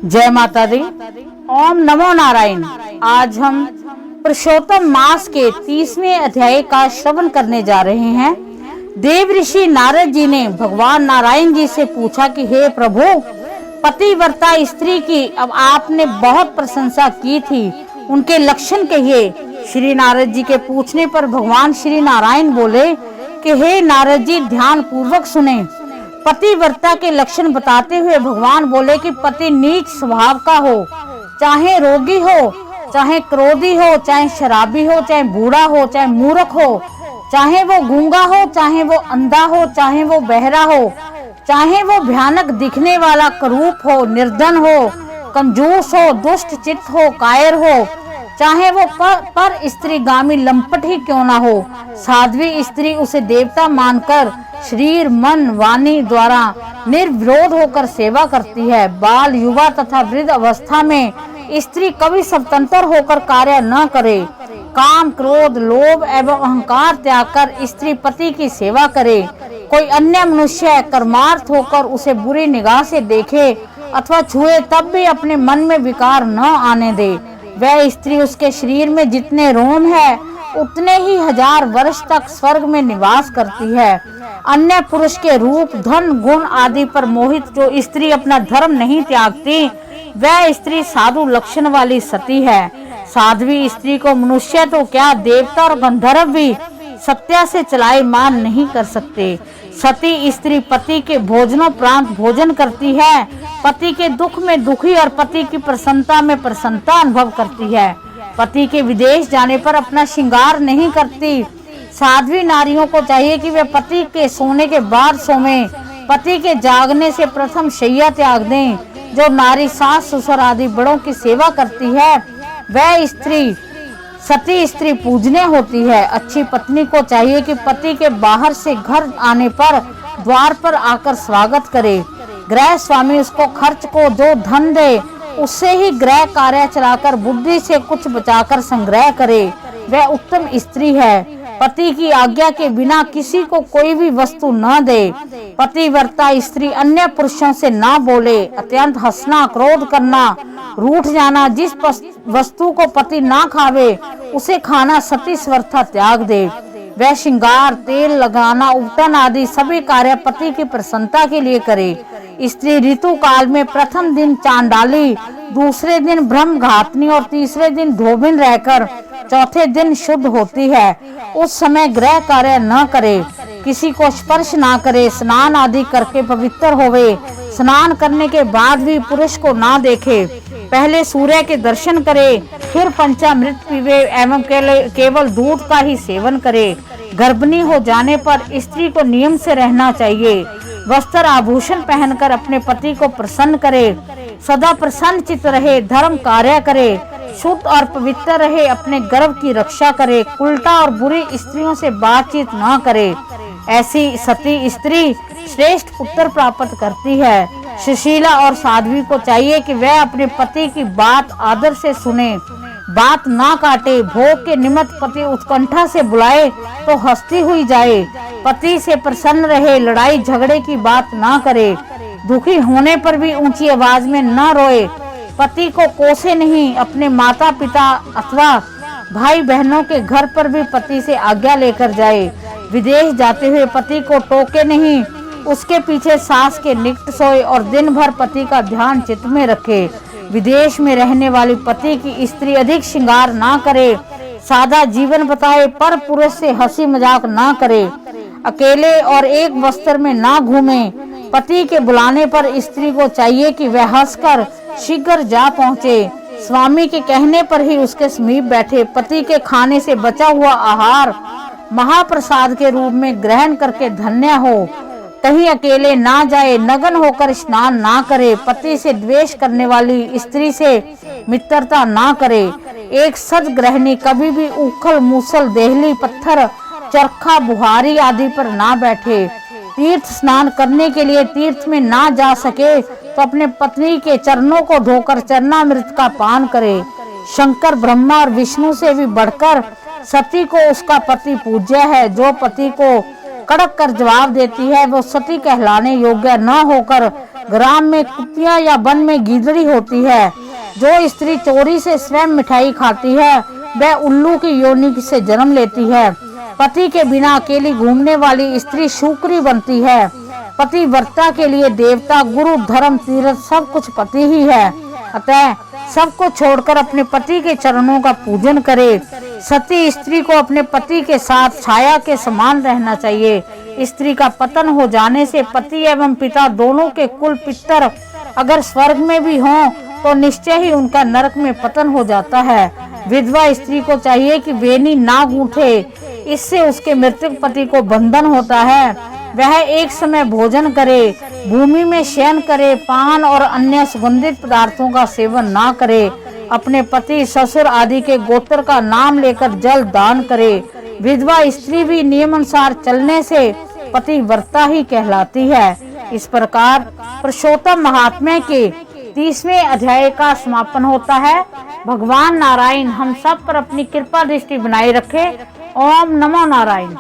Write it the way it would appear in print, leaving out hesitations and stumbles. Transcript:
जय माता दी। ओम नमो नारायण। आज हम पुरुषोत्तम मास के 30वें अध्याय का श्रवण करने जा रहे हैं। देव ऋषि नारद जी ने भगवान नारायण जी से पूछा कि हे प्रभु, पतिव्रता स्त्री की अब आपने बहुत प्रशंसा की थी, उनके लक्षण कहिए। श्री नारद जी के पूछने पर भगवान श्री नारायण बोले कि हे नारद जी, ध्यान पूर्वक सुने। पतिव्रता के लक्षण बताते हुए भगवान बोले कि पति नीच स्वभाव का हो, चाहे रोगी हो, चाहे क्रोधी हो, चाहे शराबी हो, चाहे बूढ़ा हो, चाहे मूर्ख हो, चाहे वो गूंगा हो, चाहे वो अंधा हो, चाहे वो बहरा हो, चाहे वो भयानक दिखने वाला करूप हो, निर्धन हो, कंजूस हो, दुष्ट चित्त हो, कायर हो, चाहे वो पर स्त्रीगामी लंपट ही क्यों ना हो, साध्वी स्त्री उसे देवता मानकर शरीर मन वाणी द्वारा निर्विरोध होकर सेवा करती है। बाल युवा तथा वृद्ध अवस्था में स्त्री कभी स्वतंत्र होकर कार्य न करे। काम क्रोध लोभ एवं अहंकार त्याग कर स्त्री पति की सेवा करे। कोई अन्य मनुष्य कर्मार्थ होकर उसे बुरी निगाह से देखे अथवा छुए तब भी अपने मन में विकार न आने दे। वह स्त्री उसके शरीर में जितने रोम है उतने ही 1000 वर्ष तक स्वर्ग में निवास करती है। अन्य पुरुष के रूप धन गुण आदि पर मोहित जो स्त्री अपना धर्म नहीं त्यागती, वह स्त्री साधु लक्षण वाली सती है। साध्वी स्त्री को मनुष्य तो क्या, देवता और गंधर्व भी सत्या से चलाए मान नहीं कर सकते। सती स्त्री पति के भोजनोपरांत भोजन करती है, पति के दुख में दुखी और पति की प्रसन्नता में प्रसन्नता अनुभव करती है। पति के विदेश जाने पर अपना श्रृंगार नहीं करती। साध्वी नारियों को चाहिए कि वे पति के सोने के बाद सोएं, पति के जागने से प्रथम शैया त्याग दें। जो नारी सास ससुर आदि बड़ों की सेवा करती है वह स्त्री सती स्त्री पूजनीय होती है। अच्छी पत्नी को चाहिए कि पति के बाहर से घर आने पर द्वार पर आकर स्वागत करे। गृह स्वामी उसको खर्च को जो धन दे उससे ही गृह कार्य चलाकर बुद्धि से कुछ बचाकर संग्रह करे, वह उत्तम स्त्री है। पति की आज्ञा के बिना किसी को कोई भी वस्तु न दे। पतिव्रता स्त्री अन्य पुरुषों से ना बोले। अत्यंत हंसना, क्रोध करना, रूठ जाना, जिस वस्तु को पति ना खावे उसे खाना सती स्वर्था त्याग दे। वह श्रृंगार तेल लगाना उपटन आदि सभी कार्य पति की प्रसन्नता के लिए करे। स्त्री ऋतु काल में प्रथम दिन चांडाली, दूसरे दिन ब्रह्मघातनी और तीसरे दिन धोबिन रहकर चौथे दिन शुद्ध होती है। उस समय गृह कार्य न करे, किसी को स्पर्श ना करे, स्नान आदि करके पवित्र होवे। स्नान करने के बाद भी पुरुष को ना देखे। पहले सूर्य के दर्शन करे, फिर पंचामृत पीवे एवं केवल दूध का ही सेवन करे। गर्भिणी हो जाने पर स्त्री को नियम से रहना चाहिए। वस्त्र आभूषण पहनकर अपने पति को प्रसन्न करे, सदा प्रसन्न चित्त रहे, धर्म कार्य करे, शुद्ध और पवित्र रहे, अपने गर्भ की रक्षा करे, उल्टा और बुरी स्त्रियों से बातचीत न करे। ऐसी सती स्त्री श्रेष्ठ पुत्र प्राप्त करती है। सुशीला और साध्वी को चाहिए कि वह अपने पति की बात आदर से सुने, बात ना काटे। भोग के निमित्त पति उत्कंठा से बुलाए तो हंसती हुई जाए। पति से प्रसन्न रहे, लड़ाई झगड़े की बात ना करे। दुखी होने पर भी ऊंची आवाज में न रोए। पति को कोसे नहीं। अपने माता पिता अथवा भाई बहनों के घर पर भी पति से आज्ञा लेकर जाए। विदेश जाते हुए पति को टोके नहीं। उसके पीछे सास के निकट सोए और दिन भर पति का ध्यान चित्त में रखे। विदेश में रहने वाली पति की स्त्री अधिक श्रृंगार ना करे, सादा जीवन बताए, पर पुरुष से हंसी मजाक ना करे, अकेले और एक वस्त्र में ना घूमे। पति के बुलाने पर स्त्री को चाहिए कि वह हंसकर शीघ्र जा पहुँचे। स्वामी के कहने पर ही उसके समीप बैठे। पति के खाने से बचा हुआ आहार महाप्रसाद के रूप में ग्रहण करके धन्य हो। कहीं अकेले ना जाए, नग्न होकर स्नान ना करे। पति से द्वेष करने वाली स्त्री से मित्रता ना करे। एक सद गृहिणी कभी भी उखल मूसल देहली पत्थर चरखा बुहारी आदि पर ना बैठे। तीर्थ स्नान करने के लिए तीर्थ में ना जा सके तो अपने पत्नी के चरणों को धोकर चरणामृत का पान करे। शंकर ब्रह्मा और विष्णु से भी बढ़कर सती को उसका पति पूज्य है। जो पति को कड़क कर जवाब देती है वो सती कहलाने योग्य न होकर ग्राम में कुतिया या वन में गीदड़ी होती है। जो स्त्री चोरी से स्वयं मिठाई खाती है वह उल्लू की योनि से जन्म लेती है। पति के बिना अकेली घूमने वाली स्त्री शूकरी बनती है। पतिव्रता के लिए देवता, गुरु, धर्म, तीर्थ सब कुछ पति ही है। अतः सबको छोड़कर अपने पति के चरणों का पूजन करे। सती स्त्री को अपने पति के साथ छाया के समान रहना चाहिए। स्त्री का पतन हो जाने से पति एवं पिता दोनों के कुल पितर अगर स्वर्ग में भी हों तो निश्चय ही उनका नरक में पतन हो जाता है। विधवा स्त्री को चाहिए कि वेणी ना गूंथे, इससे उसके मृतक पति को बंधन होता है। वह एक समय भोजन करे, भूमि में शयन करे, पान और अन्य सुगंधित पदार्थों का सेवन ना करे। अपने पति, ससुर आदि के गोत्र का नाम लेकर जल दान करे। विधवा स्त्री भी नियम अनुसार चलने से पतिव्रता ही कहलाती है। इस प्रकार पुरुषोत्तम महात्म्य के 30वें अध्याय का समापन होता है। भगवान नारायण हम सब पर अपनी कृपा दृष्टि बनाए रखे। ओम नमो नारायण।